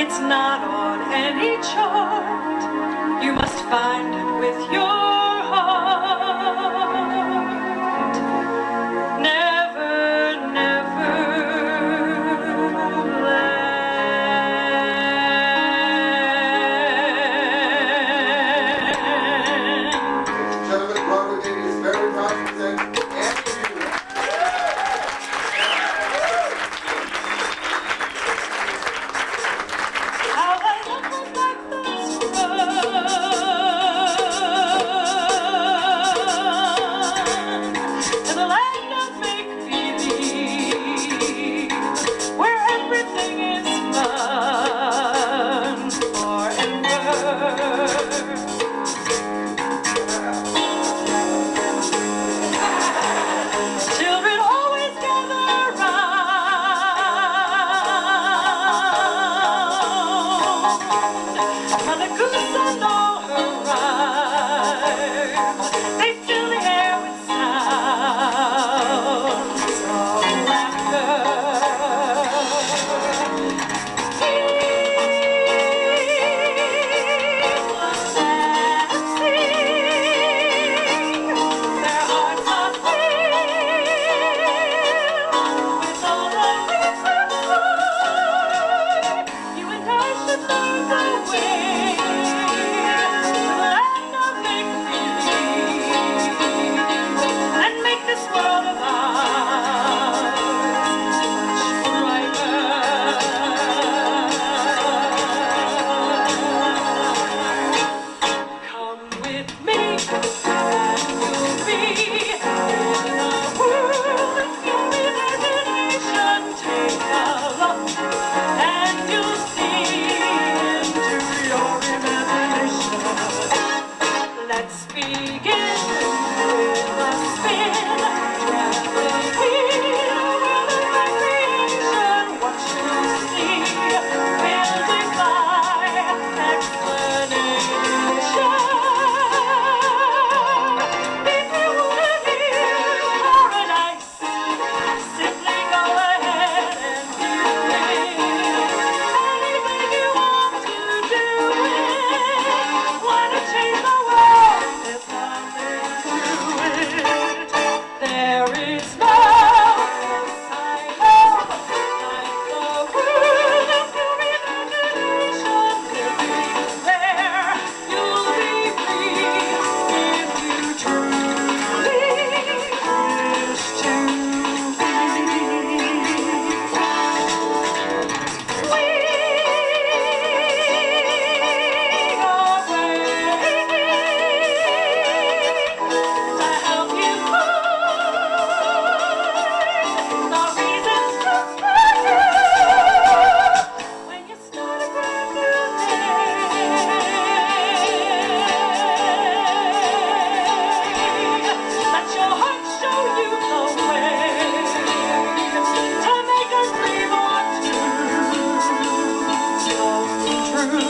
It's not on any chart. You must find it with your heart. Never, never land. Gentlemen, Broadway is very proud to present Andy Hughes. How I love my blackbirds run in the land of make-believe, where everything is fun forever. Children always gather round. Mother Goose and all her rhymes, they fill the air with sounds of laughter. People dancing, their hearts are filled with all the reasons why you and I should learn the way to the land of make-believe and make this world of ours much brighter. Come with me, and you'll be in a world of your imagination. Take a look, and you'll see into your imagination. Let's begin with a spin. Travel with a world of recreation. What you see will defy explanation. If you wanna hear paradise, simply go ahead and view it. Anything you want to do it. Wanna change the world? There's nothing to it. There is no asylum like the world of your imagination. Living there, you'll be free if you truly wish to be. We are waiting to help you find the reasons to smile when you start a brand new day. Let your heart show you the way to make a dream or two come true.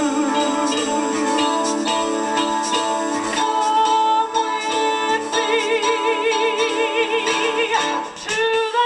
Come with me to the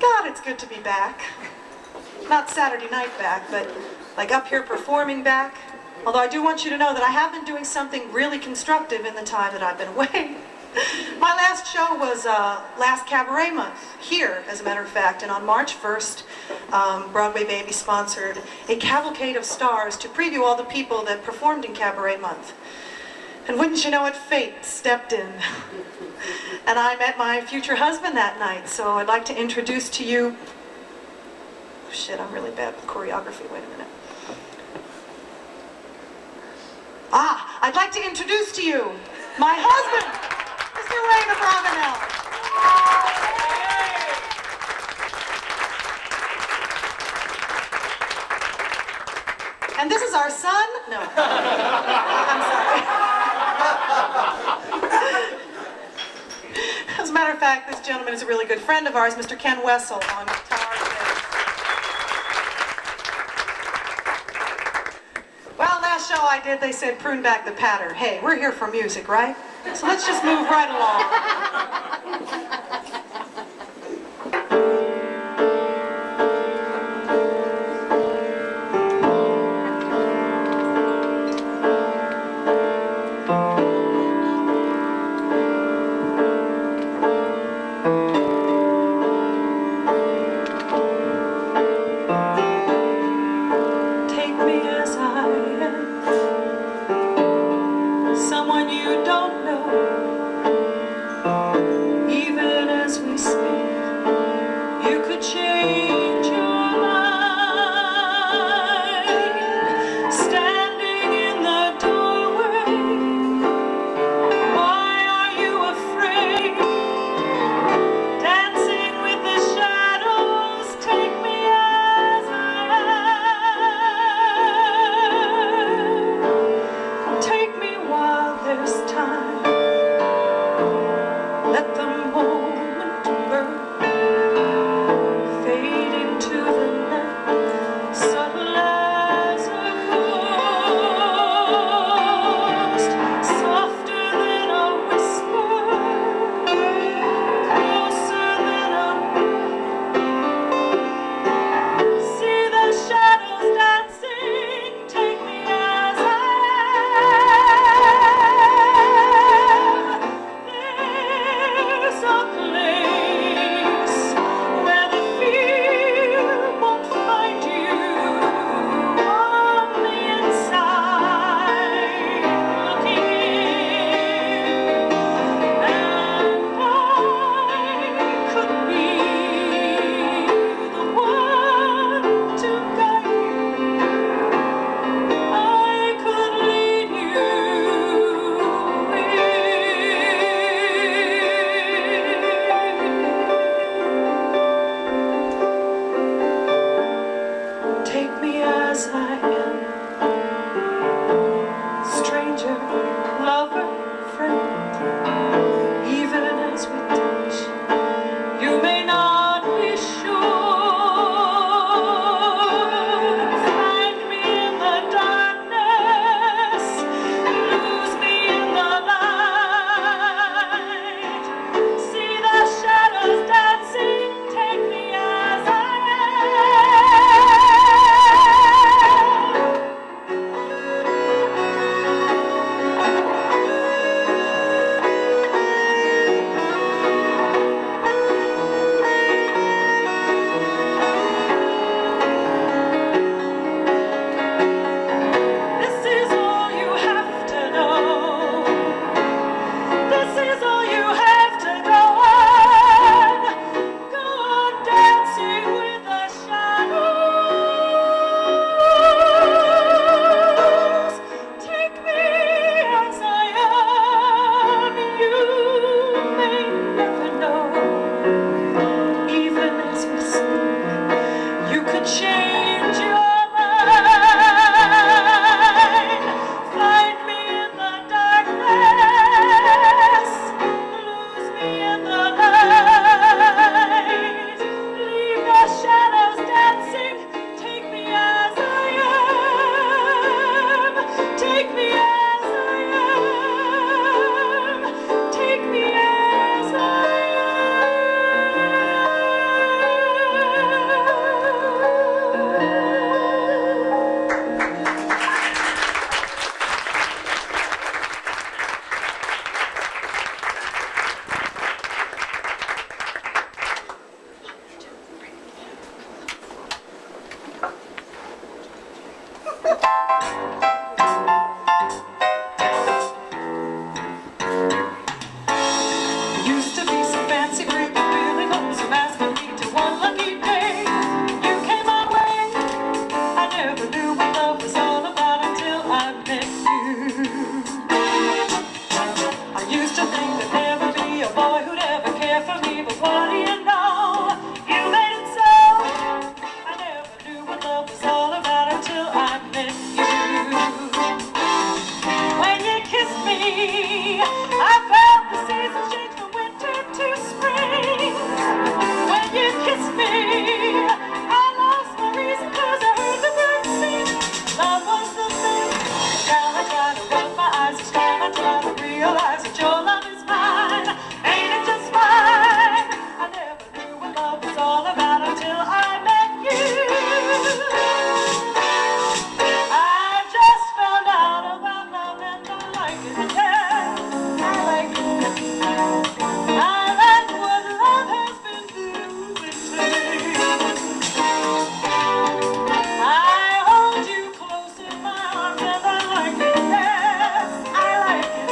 God, it's good to be back. Not Saturday night back, but like up here performing back. Although I do want you to know that I have been doing something really constructive in the time that I've been away. My last show was last Cabaret Month, here, as a matter of fact, and on March 1st, Broadway Baby sponsored a cavalcade of stars to preview all the people that performed in Cabaret Month. And wouldn't you know it, fate stepped in. And I met my future husband that night, so I'd like to introduce to you... Oh, shit, I'm really bad with choreography, wait a minute. I'd like to introduce to you my husband, Mr. Raymond Ravenel. And this is our son? No. I'm sorry. As a matter of fact, this gentleman is a really good friend of ours, Mr. Ken Wessel, on guitar. Well, last show I did, they said prune back the patter. Hey, we're here for music, right? So let's just move right along. Take me as I am, someone you don't know, even was all about until I met you. I just found out about love and I like it. Yeah, I like it. I like what love has been doing to me. I hold you close in my arms and I like it. Yes, I like it.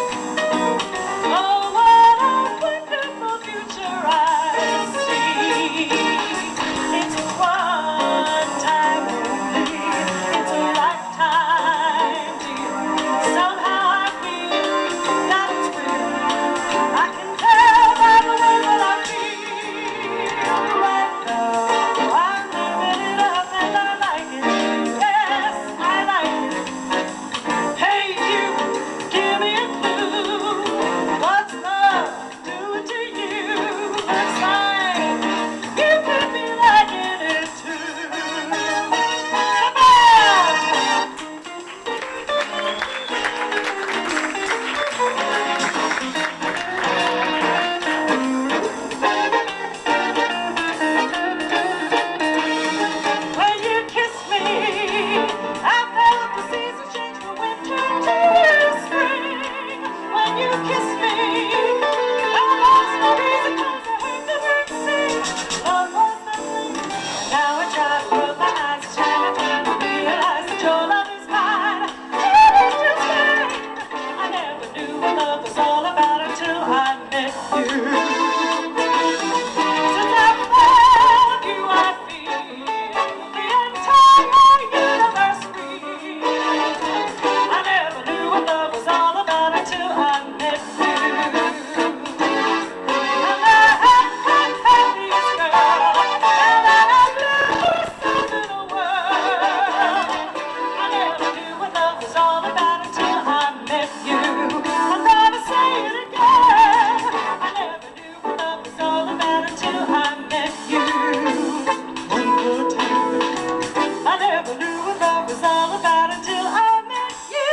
Oh, what a wonderful future I see. It's one-time only. It's a lifetime deal. Somehow I feel that it's real. I can tell by the way that I feel right now. I'm living it up and I like it. Yes, I like it. Hey, you, give me a clue. What's love doing to you? Looks like you could be liking it too. Come on! When you kiss me, I felt the seasons change from winter to spring. When you kiss me, I lost my reason 'cause I heard the birds sing. Love was the thing. Now I try to rub my eyes each time I turn to realize that your love is mine. It is just mine. I never knew what love was all about until I met you. Since I found you, I feel the entire universe free. I never knew what love was all about until I met you. I'm the happiest girl that I've ever seen in the world. I never knew what love was all about until I met you. I'm gonna say it again. I never knew what love was all about until I met you. One more time. I never knew what love was all about until I met you.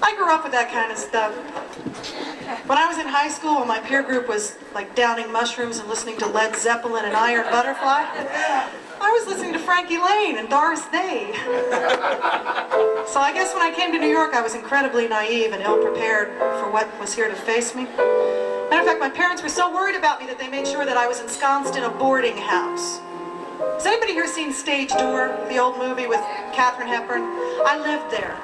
I grew up with that kind of stuff. When I was in high school, when my peer group was like downing mushrooms and listening to Led Zeppelin and Iron Butterfly, I was listening to Frankie Lane and Doris Day. So I guess when I came to New York, I was incredibly naive and ill-prepared for what was here to face me. Matter of fact, my parents were so worried about me that they made sure that I was ensconced in a boarding house. Has anybody here seen Stage Door, the old movie with Katharine Hepburn? I lived there.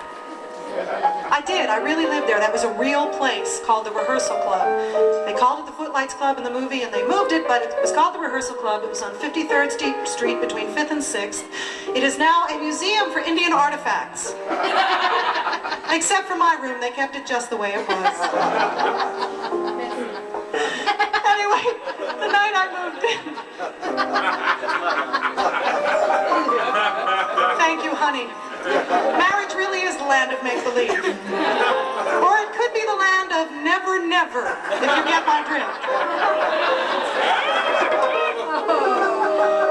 I did. I really lived there. That was a real place called the Rehearsal Club. They called it the Footlights Club in the movie, and they moved it, but it was called the Rehearsal Club. It was on 53rd Street between 5th and 6th. It is now a museum for Indian artifacts. Except for my room, they kept it just the way it was. Anyway, the night I moved in. Thank you, honey. Marriage really is the land of make-believe. Or it could be the land of never, never, if you get my drift.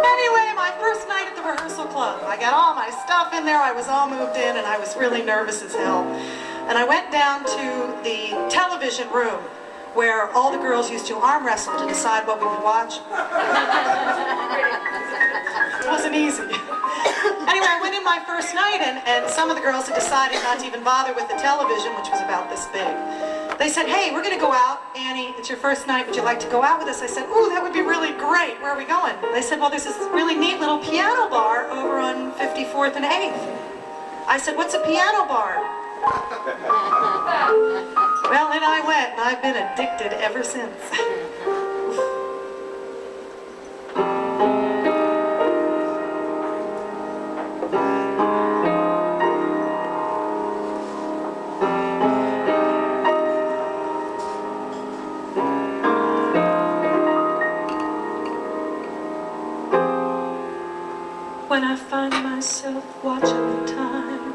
Anyway, my first night at the Rehearsal Club. I got all my stuff in there, I was all moved in, and I was really nervous as hell. And I went down to the television room, where all the girls used to arm wrestle to decide what we would watch. It wasn't easy. Anyway, I went in my first night, and some of the girls had decided not to even bother with the television, which was about this big. They said, hey, we're going to go out. Annie, it's your first night. Would you like to go out with us? I said, ooh, that would be really great. Where are we going? They said, well, there's this really neat little piano bar over on 54th and 8th. I said, what's a piano bar? Well, in I went, and I've been addicted ever since. When I find myself watching the time,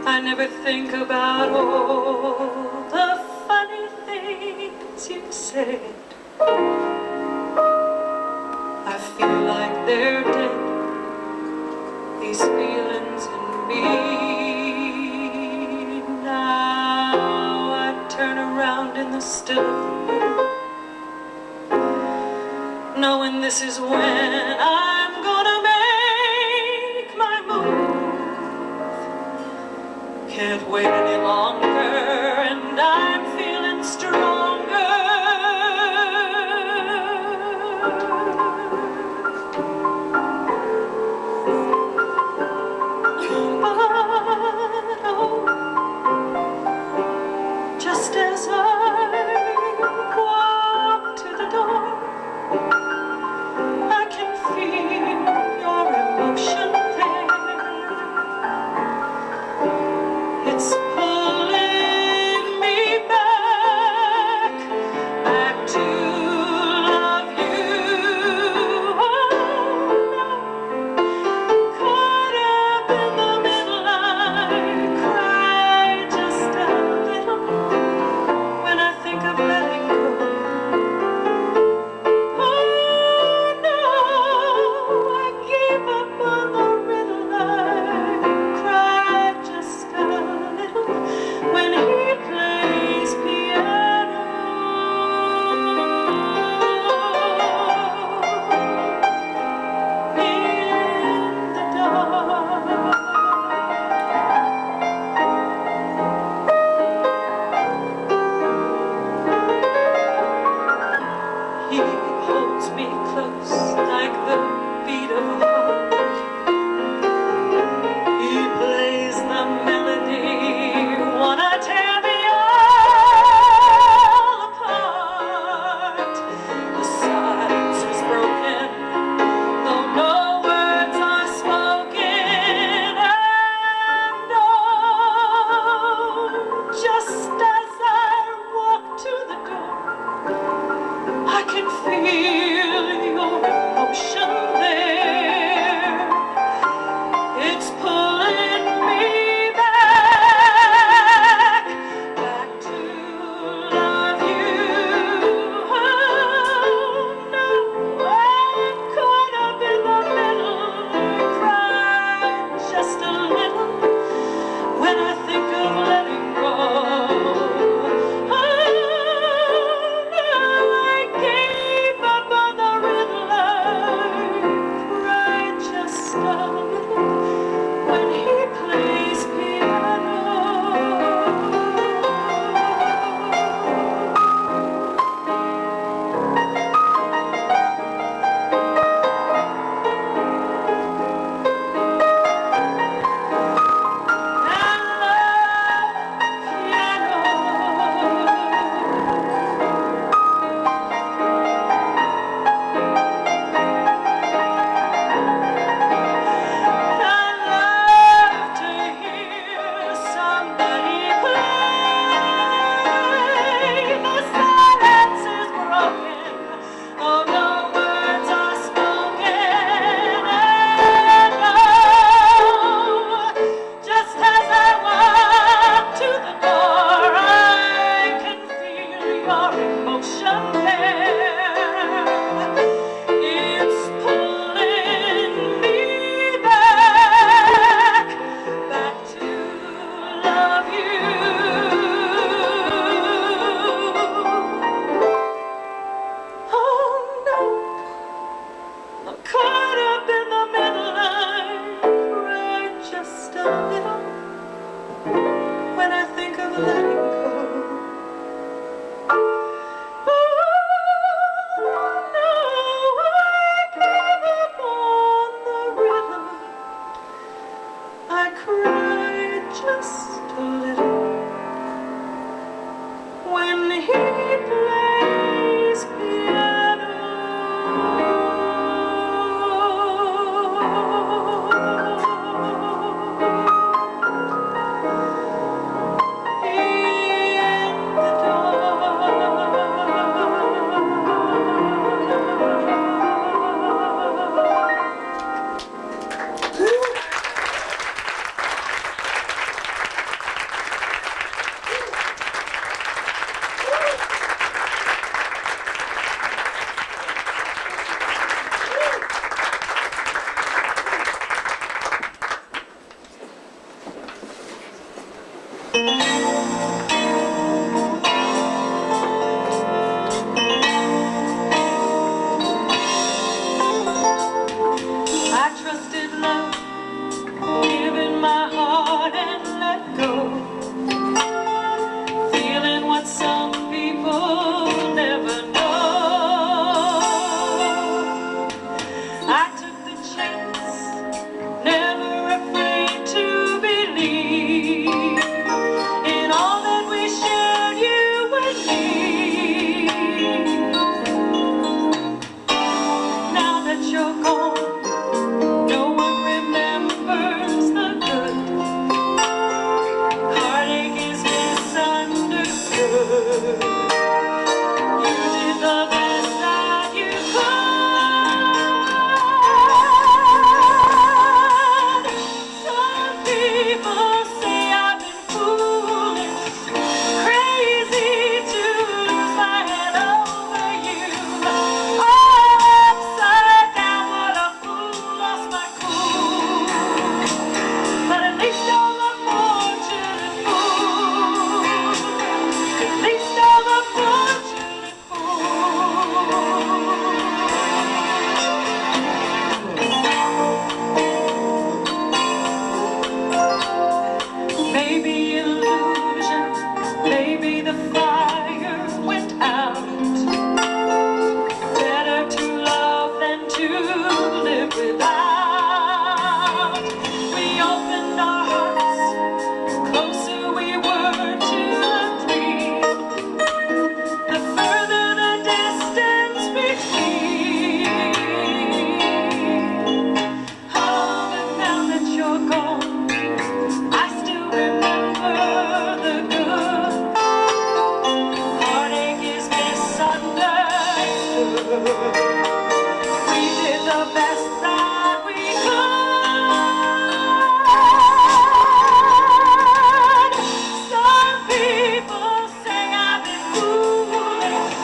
I I never think about all the funny things you said. I feel like they're dead, these feelings in me. Now I turn around in the still of the moon, knowing this is when I'm gonna make my move. Can't wait any longer, and I'm feeling stronger. But oh, just as I walk to the door, I can feel your emotion there. It's pulling me back, back to love you. Oh, no. Caught up in the middle, I cry just a little when I think of letting go. Oh no, I gave up on the riddle, I cry just a little when he plays piano in the dark. He holds me close like the beat of a heart. He plays the melody, wanna tear me all apart. The silence is broken, though no words are spoken. And oh, just as I walk to the door, I can feel your emotion there. It's pulling me back, back to love you. Oh no, I'm caught up in the middle, cry just a little when I think of letting go. Oh no, I gave up on the riddle, I cried just a little when he plays piano. And I love to hear somebody play. The silence is broken, though no words are spoken. And oh, just as I walk to the door, I can feel your emotion there. It's pulling me back, back to love you. Oh no, I'm caught up in the middle, I cry just a little when I think of letting go. Oh no, I gave up on the rhythm, I cried just a little when he plays piano in I trusted love, given my heart and let go, feeling what some people never know. I took the chance, never afraid to believe in all that we shared, you and me. Now that you're gone, no one remembers the good. Heartache is misunderstood. You did the best that you could. Some people say I've been foolish, crazy to lose my head over you. All upside down, what a fool, lost my cool. But at least I'm a fortunate fool. At least I'm a fortunate fool. Maybe illusion, maybe the fire went out. Better to love than to live without. We opened our hearts, closer we were to the dream. The further the distance between. Oh, but now that you're gone, I still remember the good. Heartache is misunderstood. We did the best that we could. Some people say I've been foolish,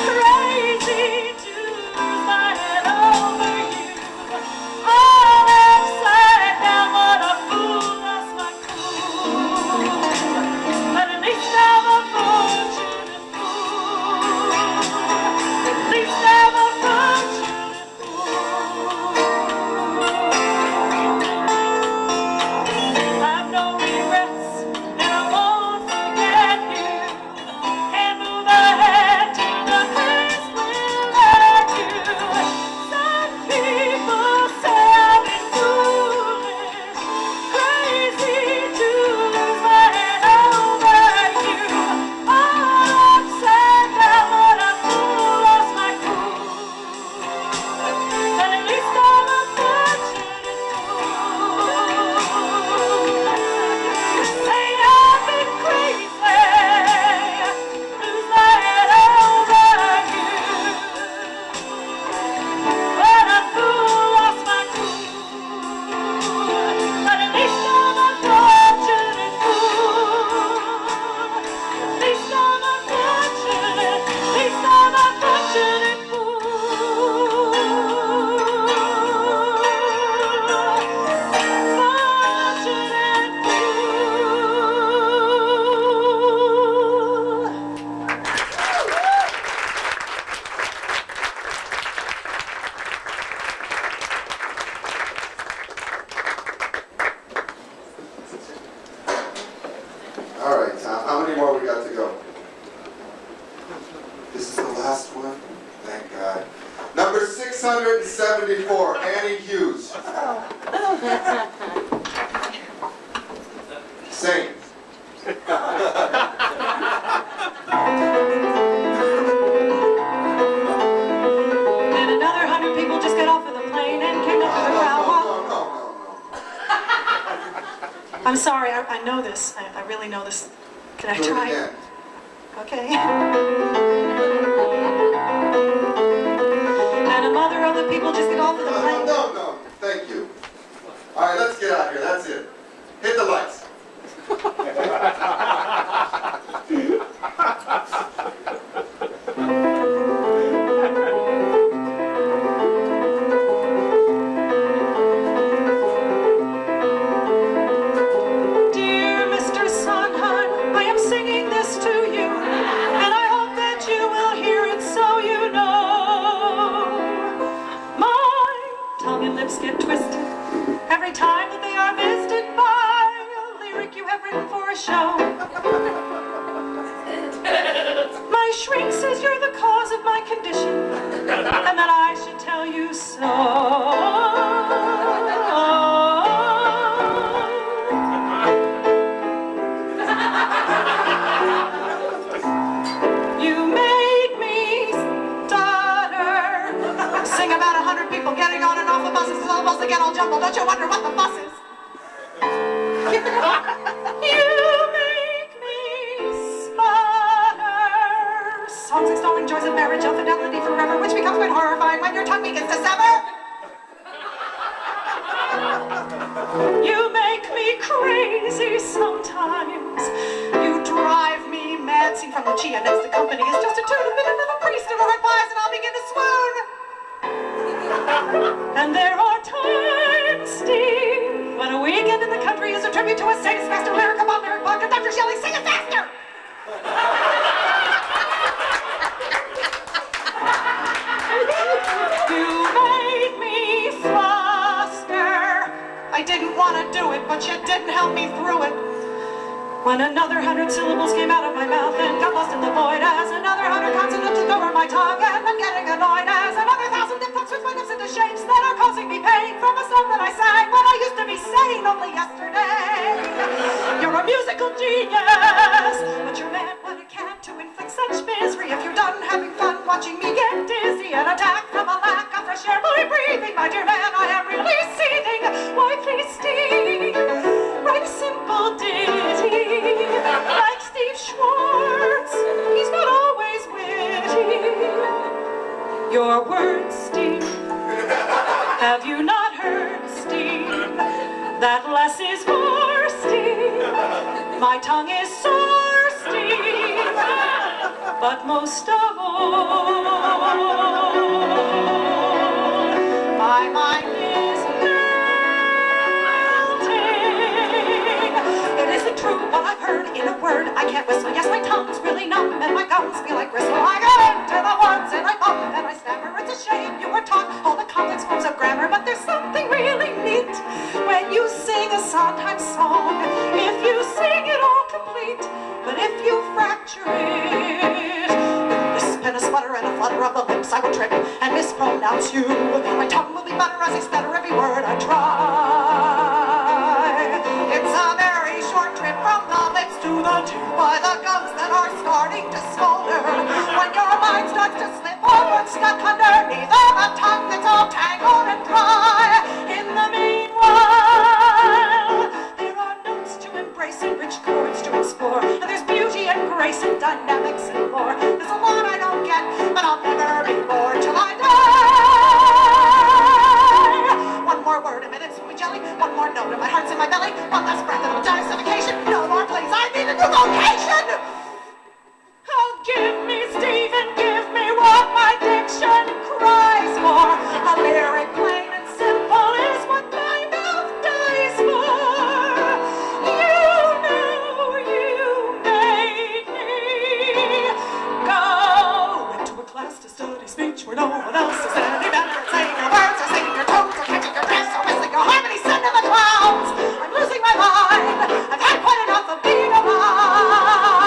crazy to lose my head over you. All upside down, what a fool, lost my cool. But at least I'm a fortunate fool. At least I'm a fortunate fool. I've no regrets, and I won't forget you. And move ahead to the place we'll let you. Some people say I've been foolish, crazy to lose my head over you. All upside down, what a fool, lost my cool. But at least I'm a fortunate fool. You say I've been crazy, lose my head over you. But a fool lost my cool. But at least I'm a fortunate fool. At least I'm a fortunate, at least I'm a fortunate fool. Fortunate All right, Tom, how many more we got to go? This is the last one? Thank God. Number 674, Annie Hughes. Sing. And another 100 people just got off of the plane and came up to the crowd. No. I'm sorry, I know this. I really know this. Can I Do it try? again. Okay. And a mother of the people just get off of the plane. No. Thank you. All right, let's get out of here. That's it. Hit the lights. Dear Mr. Sondheim, shrink says you're the cause of my condition, and that I should tell you so. You make me stutter. Sing about 100 people getting on and off the buses, all the buses get all jumbled. Don't you wonder what the fuss is? You make me sputter. Songs extolling joys of marriage, of fidelity forever, which becomes quite horrifying when your tongue begins to sever. You make me crazy sometimes. You drive me mad. Sing from Lucia next to company is just a tune. A minute of a priest of a red wise and I'll begin to swoon. And there are times, Steve, when a weekend in the country is a tribute to a saint's master lyric upon lyric block, and Dr. Shelley, sing it faster! You made me fluster. I didn't want to do it, but you didn't help me through it. When another 100 syllables came out of my mouth and got lost in the void, as another 100 consonants took over my tongue, and I'm getting annoyed as another 1,000 diphthongs switch my lips into shapes that are causing me pain from a song that I sang when I used to be sane only yesterday. You're a musical genius, but you're mad when it can to inflict such misery. If you're done having fun watching me get dizzy, an attack from a lack of fresh air by breathing, my dear man, I am really seething. Why please, Steve, write a simple ditty like Steve Schwartz. He's not always witty. Your words, Steve, have you not heard, Steve, that less is more, Steve? My tongue is sore, Steve, but most of all, my mind is melting. It isn't true what I've heard in a word. I can't whistle. Yes, my tongue's really numb and my gums feel like gristle. I go into the woods and I bump and I stammer. It's a shame you were taught all the complex forms of grammar, but there's something really neat when you sing a Sondheim song. If you sing it all complete, but if you fracture it, lisp and a sputter and a flutter of the lips, I will trip and mispronounce you. My tongue will be butter as I stutter every word I try. It's a very short trip from the lips to the tip by the gums that are starting to smolder. When your mind starts to slip over, stuck underneath of a tongue that's all tangled and dry. In the meanwhile, there are notes to embrace and rich chords to explore. And there's beauty and grace and dynamics and more. There's a lot I don't get, but I'll never be bored till I die. One more word, a minute, sweet jelly. One more note, and my heart's in my belly. One last breath, and I'll die of suffocation. No more, please, I need a new vocation. Oh, give me, Stephen, give me what my diction cries for. A lyric plain and simple is what my mouth dies for. You know you made me go into a class to study speech where no one else is any better at saying your words or singing your tones or catching your breath or whistling your harmony sent in the clouds. I'm losing my mind. I've had quite enough of being alive.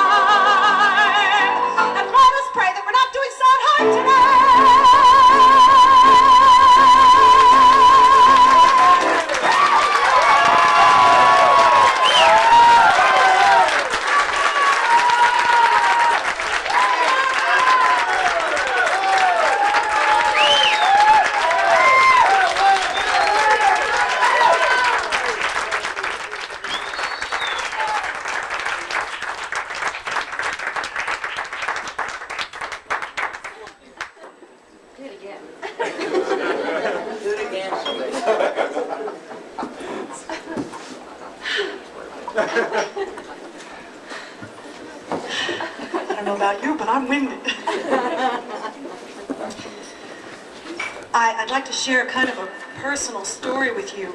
And let us pray that we're not doing Sondheim today. I don't know about you, but I'm winded. I'd like to share kind of a personal story with you.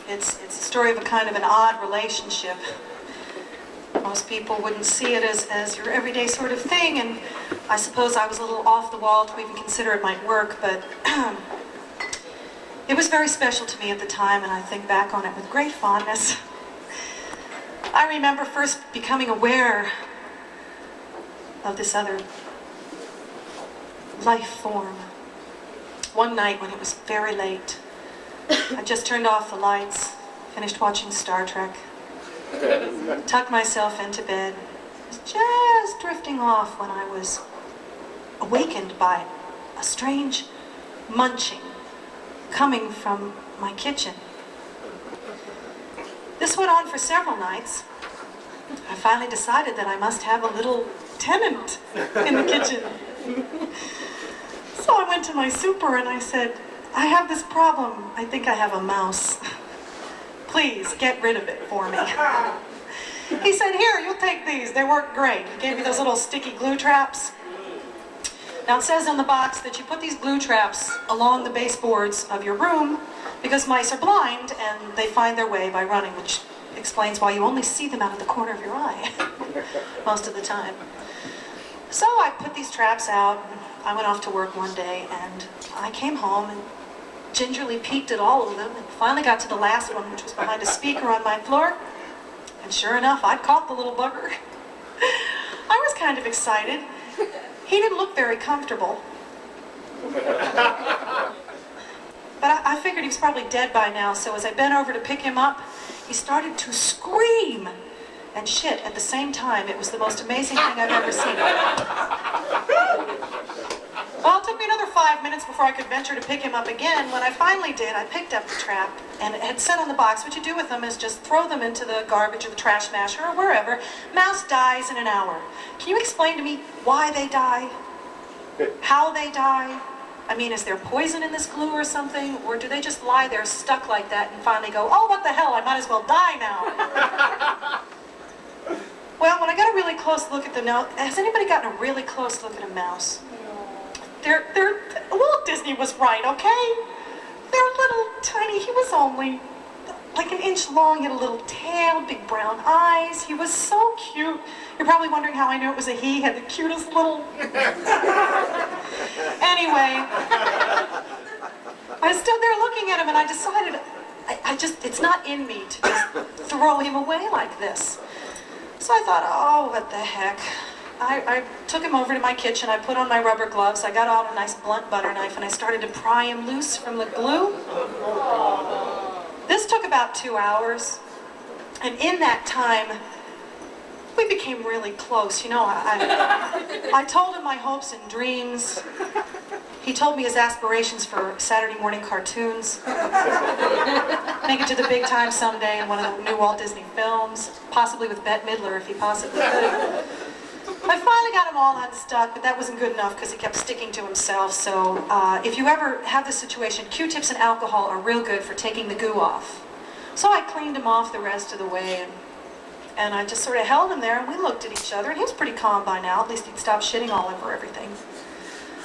It's a story of a kind of an odd relationship. Most people wouldn't see it as your everyday sort of thing, and I suppose I was a little off the wall to even consider it might work, but it was very special to me at the time, and I think back on it with great fondness. I remember first becoming aware of this other life form. One night when it was very late, I just turned off the lights, finished watching Star Trek, tucked myself into bed, was just drifting off when I was awakened by a strange munching coming from my kitchen. This went on for several nights. I finally decided that I must have a little tenant in the kitchen. So I went to my super and I said, I have this problem. I think I have a mouse. Please get rid of it for me. He said, here, you'll take these. They work great. He gave me those little sticky glue traps. Now it says on the box that you put these glue traps along the baseboards of your room because mice are blind and they find their way by running, which explains why you only see them out of the corner of your eye most of the time. So I put these traps out. I went off to work one day and I came home and gingerly peeked at all of them and finally got to the last one, which was behind a speaker on my floor. And sure enough, I'd caught the little bugger. I was kind of excited. He didn't look very comfortable. But I figured he was probably dead by now, so as I bent over to pick him up, he started to scream and shit at the same time. It was the most amazing thing I've ever seen. Well, it took me another 5 minutes before I could venture to pick him up again. When I finally did, I picked up the trap, and it had said on the box, what you do with them is just throw them into the garbage or the trash smasher or wherever. Mouse dies in an hour. Can you explain to me why they die? How they die? I mean, is there poison in this glue or something? Or do they just lie there stuck like that and finally go, oh, what the hell, I might as well die now. Well, when I got a really close look at the note, has anybody gotten a really close look at a mouse? Walt Disney was right, okay? They're little tiny, he was only like an inch long, he had a little tail, big brown eyes, he was so cute. You're probably wondering how I knew it was a he had the cutest little... Anyway, I stood there looking at him and I decided, it's not in me to just throw him away like this. So I thought, oh, what the heck. I took him over to my kitchen, I put on my rubber gloves, I got out a nice blunt butter knife and I started to pry him loose from the glue. This took about 2 hours, and in that time, we became really close. You know, I told him my hopes and dreams. He told me his aspirations for Saturday morning cartoons. Make it to the big time someday in one of the new Walt Disney films, possibly with Bette Midler if he possibly could. I finally got him all unstuck, but that wasn't good enough because he kept sticking to himself. So if you ever have this situation, Q-tips and alcohol are real good for taking the goo off. So I cleaned him off the rest of the way, and I just sort of held him there, and we looked at each other, and he was pretty calm by now. At least he'd stopped shitting all over everything.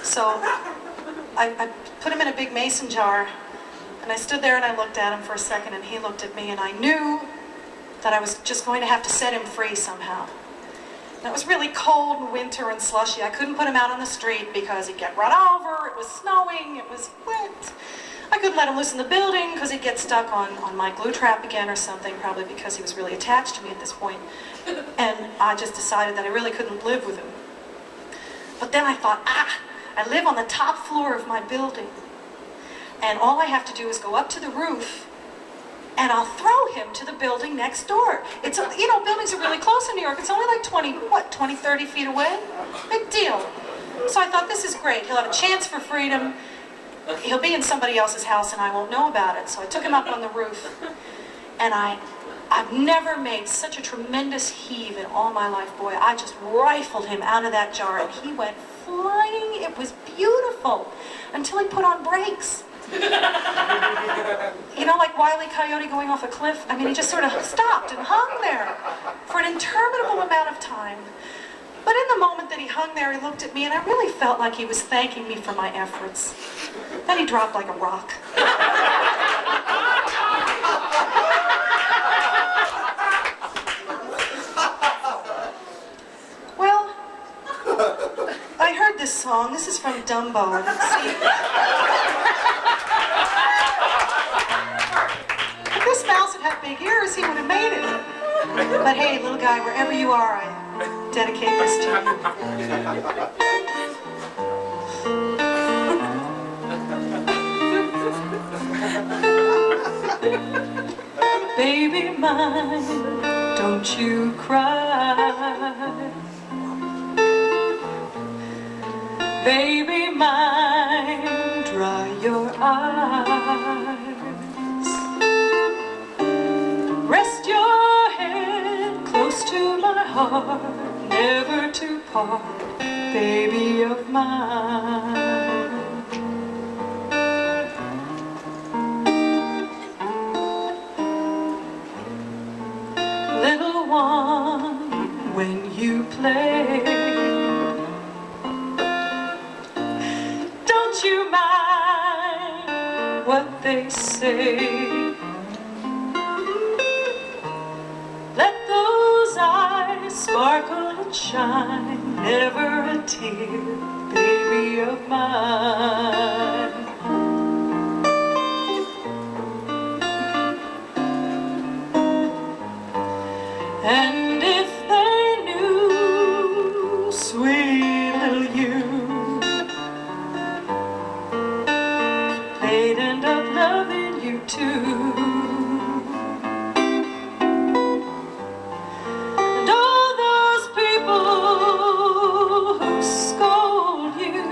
So I put him in a big mason jar, and I stood there and I looked at him for a second, and he looked at me, and I knew that I was just going to have to set him free somehow. And it was really cold and winter and slushy. I couldn't put him out on the street because he'd get run over, it was snowing, it was wet. I couldn't let him loose in the building because he'd get stuck on my glue trap again or something, probably because he was really attached to me at this point. And I just decided that I really couldn't live with him. But then I thought, I live on the top floor of my building. And all I have to do is go up to the roof and I'll throw him to the building next door. It's, you know, buildings are really close in New York. It's only like 20, 30 feet away? Big deal. So I thought, this is great. He'll have a chance for freedom. He'll be in somebody else's house and I won't know about it. So I took him up on the roof, and I've never made such a tremendous heave in all my life. Boy, I just rifled him out of that jar and he went flying. It was beautiful until he put on brakes. You know, like Wile E. Coyote going off a cliff? I mean, he just sort of stopped and hung there for an interminable amount of time. But in the moment that he hung there, he looked at me, and I really felt like he was thanking me for my efforts. Then he dropped like a rock. Well, I heard this song. This is from Dumbo. And if this mouse had had big ears, he would have made it. But hey, little guy, wherever you are, dedicate this to you. Baby mine, don't you cry. Baby mine, dry your eyes. Rest your head close to my heart, never to part, baby of mine. Little one, when you play, don't you mind what they say. Let those eyes sparkle and shine, never a tear, baby of mine. And if they knew, sweet little you, they'd end up loving you too. And all those people who scold you,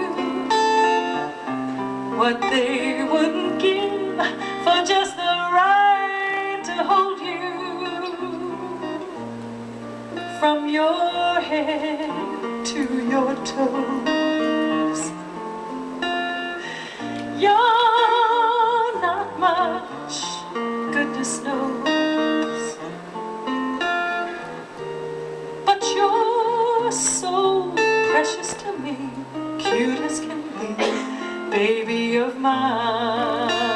what they wouldn't give for just the right to hold you. From your head to your toes, you're not much, goodness knows, but you're so precious to me, cute as can be, baby of mine.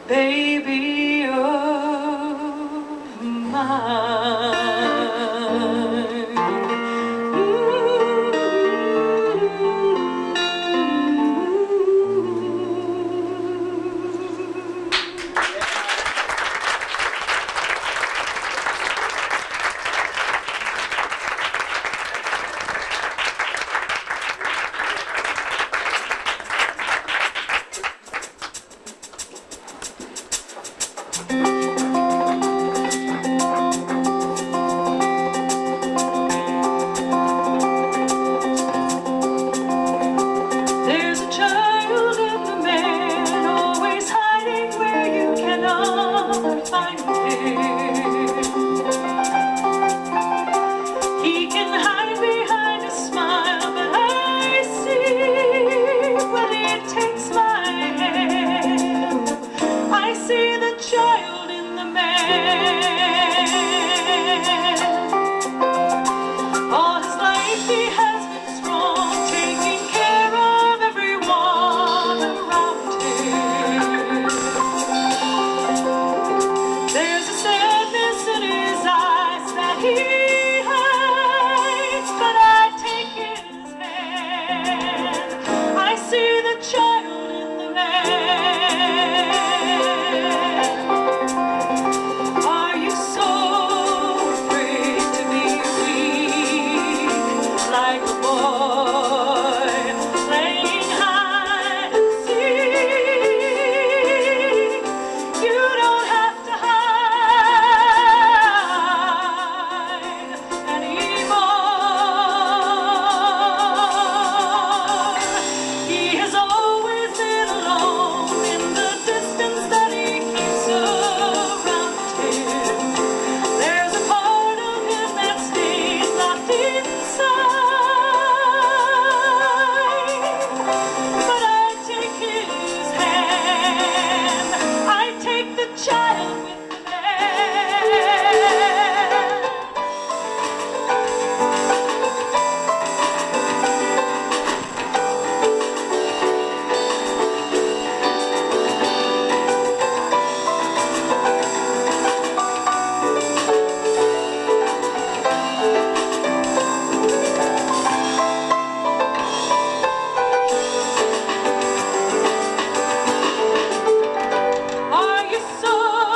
Baby of mine. lost inside. But I take his hand, I take the child with the man. Are you sorry?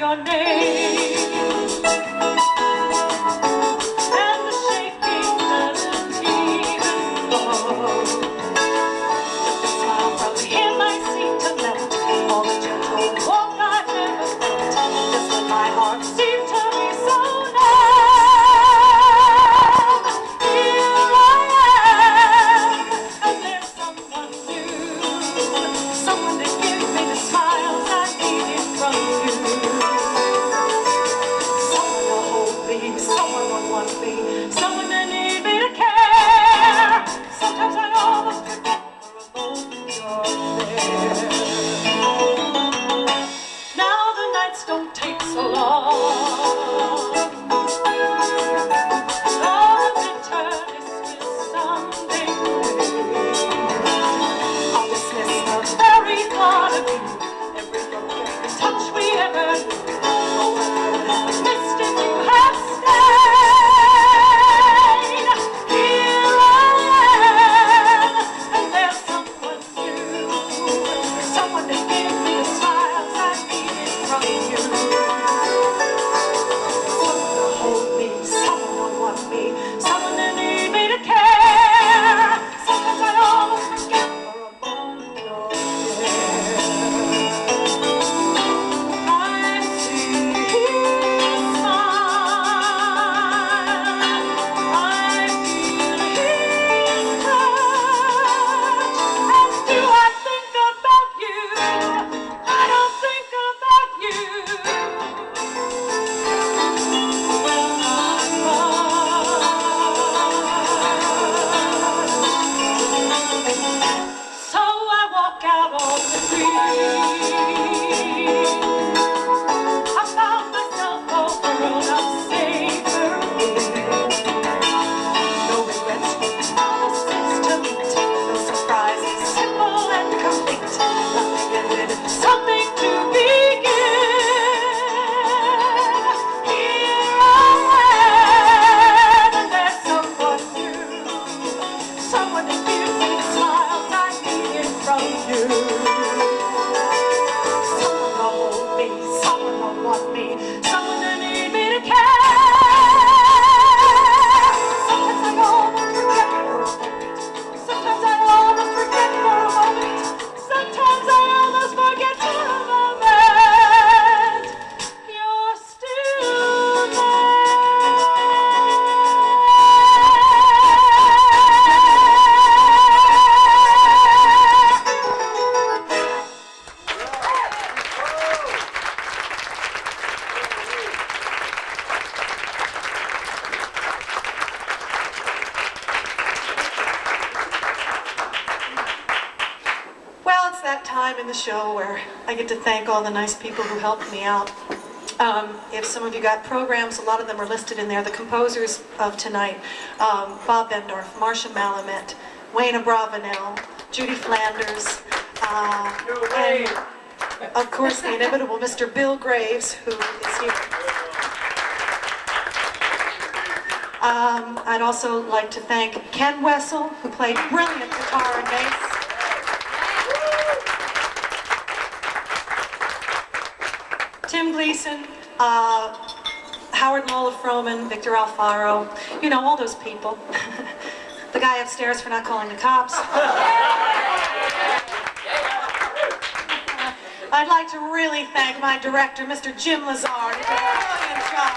your name. And the shaking doesn't even go. Just a smile from him I seem to melt. All the gentle warmth I've never felt. Just when my heart seemed to be so numb. Here I am, and there's someone new. Someone to give me the smiles I needed from you. Someone to hold me, someone to want me, someone to need me to care. Sometimes I almost forget for a moment you're there. Now the nights don't take so long. All the bitterness will someday fade. I'll dismiss the very thought of you, every look, every touch we ever knew. Oh, I have missed if you have stayed. Here I am, and there's someone new, someone to give me the smiles I needed from you. Someone to hold me, someone to want me, someone to need me to care. Sometimes I almost forget for a moment you're there. I see his smile, I feel his touch, and do I think about you? I don't think about you when I'm gone. So I walk out on the street. I found myself a world of savoring. No regrets, promises to meet, no surprises, simple and complete. Nothing ended, something to begin. Here I am, and there's someone new, someone to give me the smiles I needed from you. Someone to hold me, someone to want me, someone to need me to care. Sometimes I almost forget for a moment. Sometimes I almost forget for a moment. Sometimes I almost forget for a moment. You're still Well, it's that time in the show where I get to thank all the nice people who helped me out. If some of you got programs, a lot of them are listed in there. The composers of tonight, Bob Bendorf, Marcia Malamet, Wayne Abravanel, Judy Flanders, and of course the inimitable Mr. Bill Graves, who is here. I'd also like to thank Ken Wessel, who played brilliant guitar and bass. Tim Gleason, Howard Lola Froman, Victor Alfaro, you know, all those people. The guy upstairs for not calling the cops. I'd like to really thank my director, Mr. Jim Lazar. He did a brilliant job.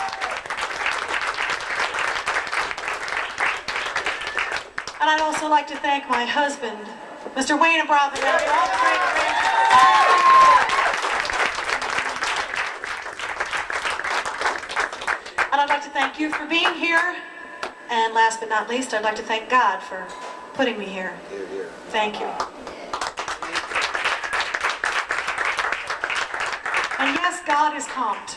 And I'd also like to thank my husband, Mr. Wayne Abravanel, for all the great arrangements. And I'd like to thank you for being here. And last but not least, I'd like to thank God for putting me here. Thank you. And yes, God is comped.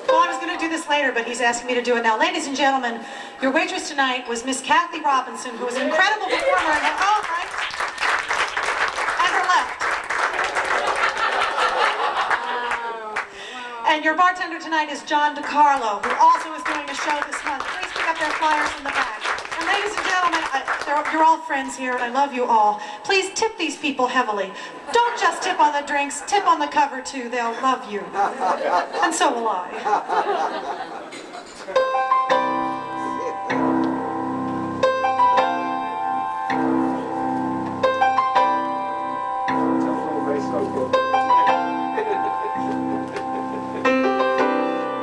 Well, I was going to do this later, but he's asking me to do it now. Ladies and gentlemen, your waitress tonight was Miss Kathy Robinson, who was an incredible performer. And right, and her left. And your bartender tonight is John DiCarlo, who also is doing a show this month. Please pick up their flyers in the back. ladies and gentlemen, you're all friends here, and I love you all. Please tip these people heavily. Don't just tip on the drinks, tip on the cover too. They'll love you. And so will I.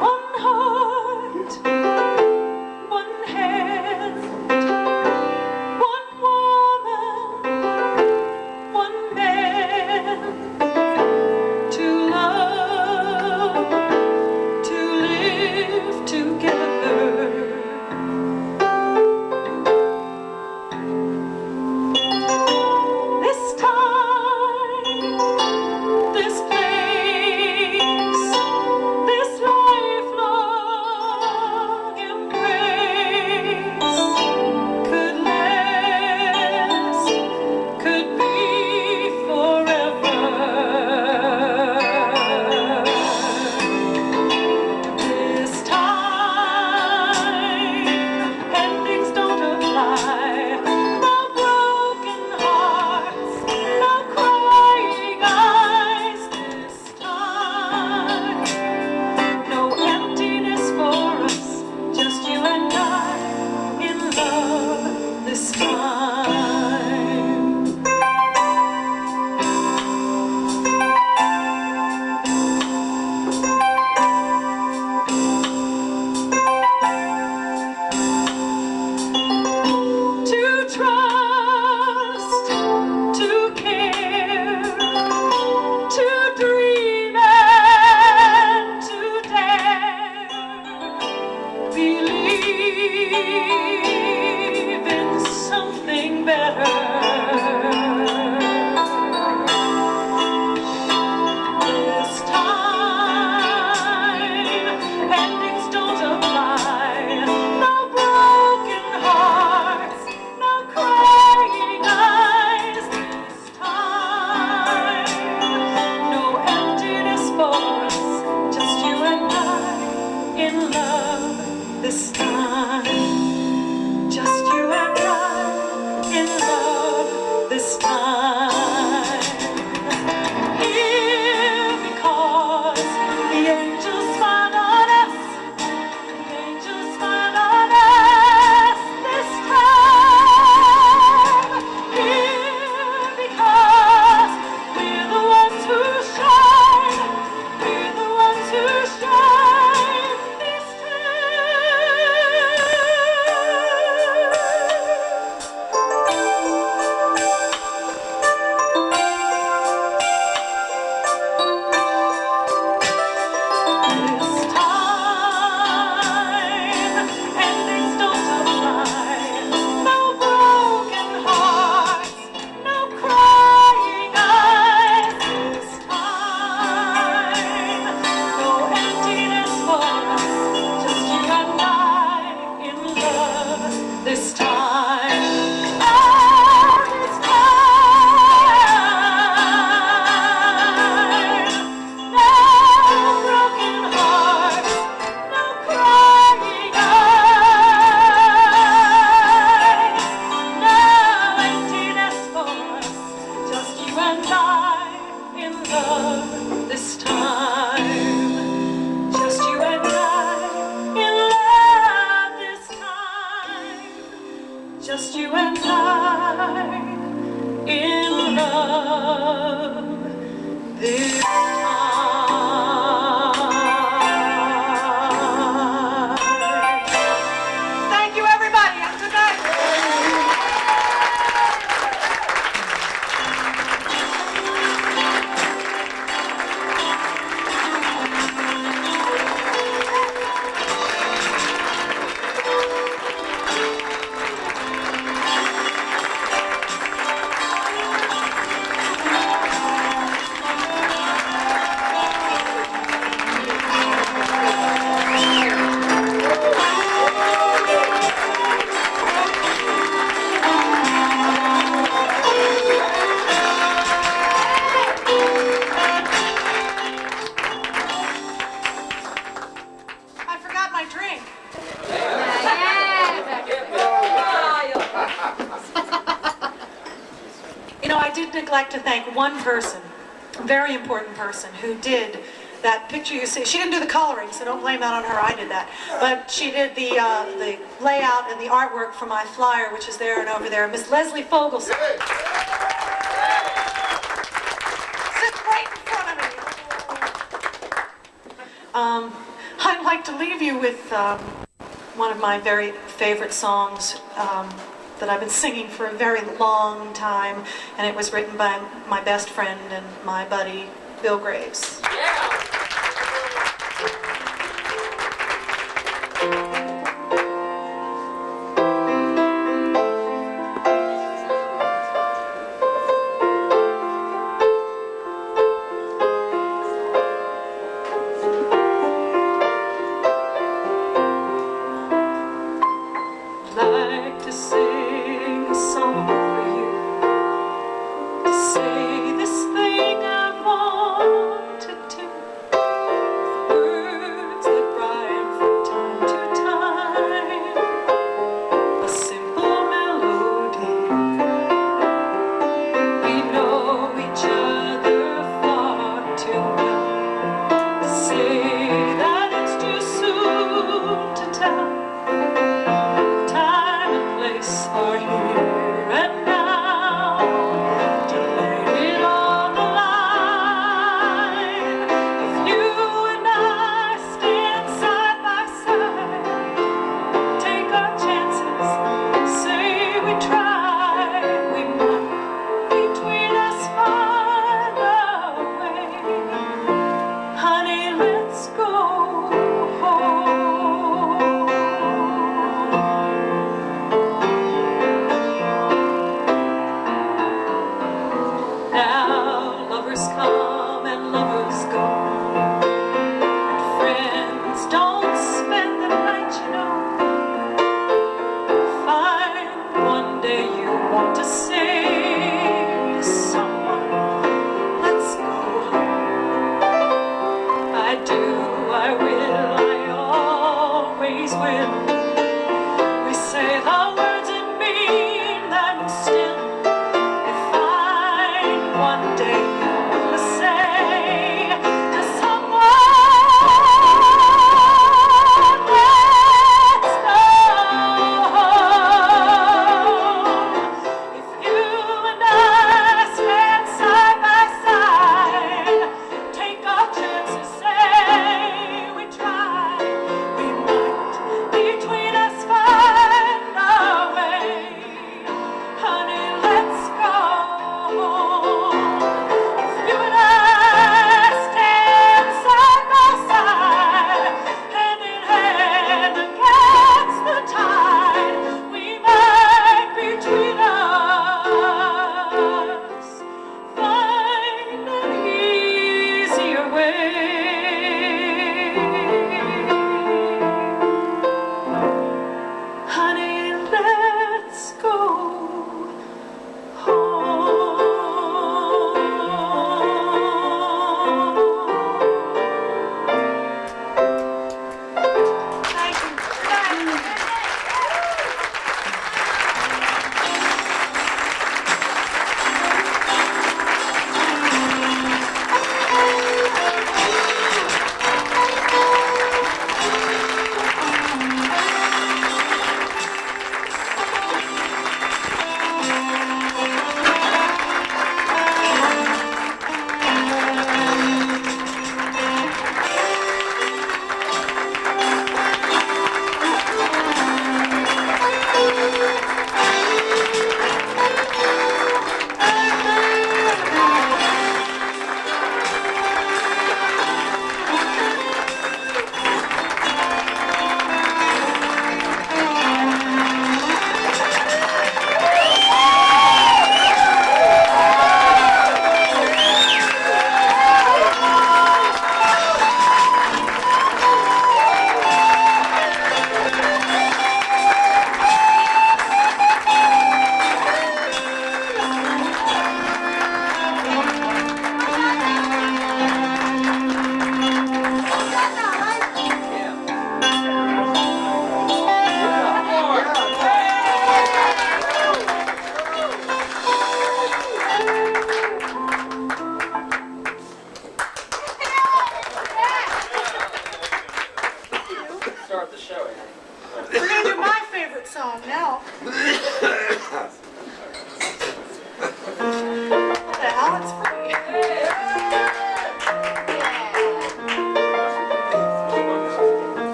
One heart, one hand, one woman, one man, to love, to live together. This time, this place, this lifelong embrace could last, could be forever. This time, endings don't apply. No broken hearts, no crying eyes. This time, no emptiness for us, just you and I in love this time. To trust, to care, to dream and to dare, believe in something better. This time, endings don't apply. No broken hearts, no crying eyes. This time, no emptiness for us, just you and I in love. This time, just you and I in love. This time. Here because the angels smile on us, the angels smile on us this time. Here because we're the ones who shine, we're the ones who shine this This time, endings don't apply. No broken hearts, no crying eyes. This time, no emptiness for us, just you and I in love. This time, oh, this time. No broken hearts, no crying eyes, no emptiness for us, just you and I in love this time. Just you and I in love this time. Just you and I in love this time. Thank you, everybody, and good night. know, I did neglect to thank one person, a very important person, who did that picture you see. She didn't do the coloring, so don't blame that on her. I did that. But she did the layout and the artwork for my flyer, which is there and over there. Miss Leslie Fogelson. Sits right in front of me. I'd like to leave you with one of my very favorite songs that I've been singing for a very long time, and it was written by my best friend and my buddy, Bill Graves. Like to sing a song for you, to say this thing I want to do. Words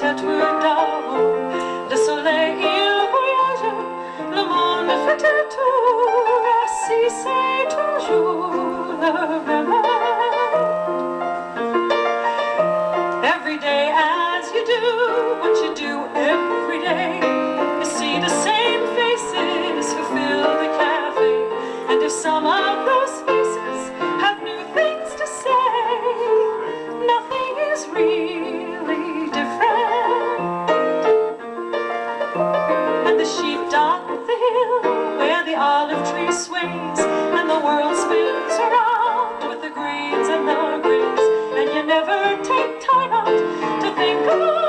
tête d'or. Le soleil il voyage, le monde fait un tour, ainsi c'est toujours le même. Every day as you do what you do every day, you see the same faces who fill the cafe, and if some of those faces have new things to say, nothing is really different. And the sheep dot the hill where the olive tree swings, and the world spins around with the greens and the grays, and you never take time out to think of